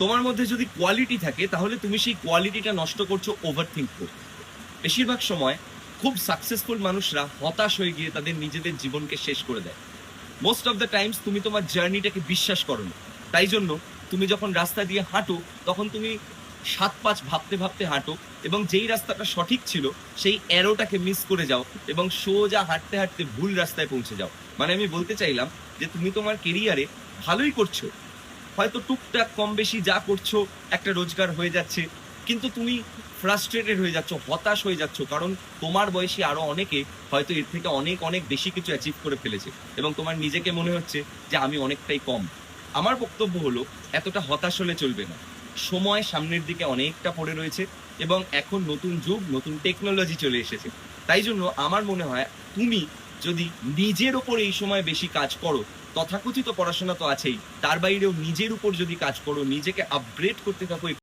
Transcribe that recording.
তোমার মধ্যে যদি কোয়ালিটি থাকে তাহলে তুমি সেই কোয়ালিটিটা নষ্ট করছো ওভার থিঙ্ক করে। বেশিরভাগ সময় খুব সাকসেসফুল মানুষরা হতাশ হয়ে গিয়ে তাদের নিজেদের জীবনকে শেষ করে দেয়। মোস্ট অফ দ্য টাইমস তুমি তোমার জার্নিটাকে বিশ্বাস করো না। তাই জন্য তুমি যখন রাস্তা দিয়ে হাঁটো তখন তুমি 7-5 ভাবতে ভাবতে হাঁটো, এবং যেই রাস্তাটা সঠিক ছিল সেই অ্যারোটাকে মিস করে যাও এবং সোজা হাঁটতে হাঁটতে ভুল রাস্তায় পৌঁছে যাও। মানে আমি বলতে চাইলাম যে তুমি তোমার কেরিয়ারে ভালোই করছো, হয়তো টুকটাক কম বেশি যা করছো একটা রোজগার হয়ে যাচ্ছে, কিন্তু তুমি ফ্রাস্ট্রেটেড হয়ে যাচ্ছ, হতাশ হয়ে যাচ্ছ, কারণ তোমার বয়সী আরো অনেকে হয়তো এর থেকে অনেক অনেক বেশি কিছু অ্যাচিভ করে ফেলেছে এবং তোমার নিজেকে মনে হচ্ছে যে আমি অনেকটাই কম। আমার বক্তব্য হলো এতটা হতাশ হলে চলবে না। সময় সামনের দিকে অনেকটা পড়ে রয়েছে এবং এখন নতুন যুগ, নতুন টেকনোলজি চলে এসেছে। তাই জন্য আমার মনে হয় তুমি যদি নিজের ওপর এই সময় বেশি কাজ করো, তথাকথিত পড়াশোনা তো আছেই, তার বাইরেও নিজের উপর যদি কাজ করো, নিজেকে আপগ্রেড করতে থাকো,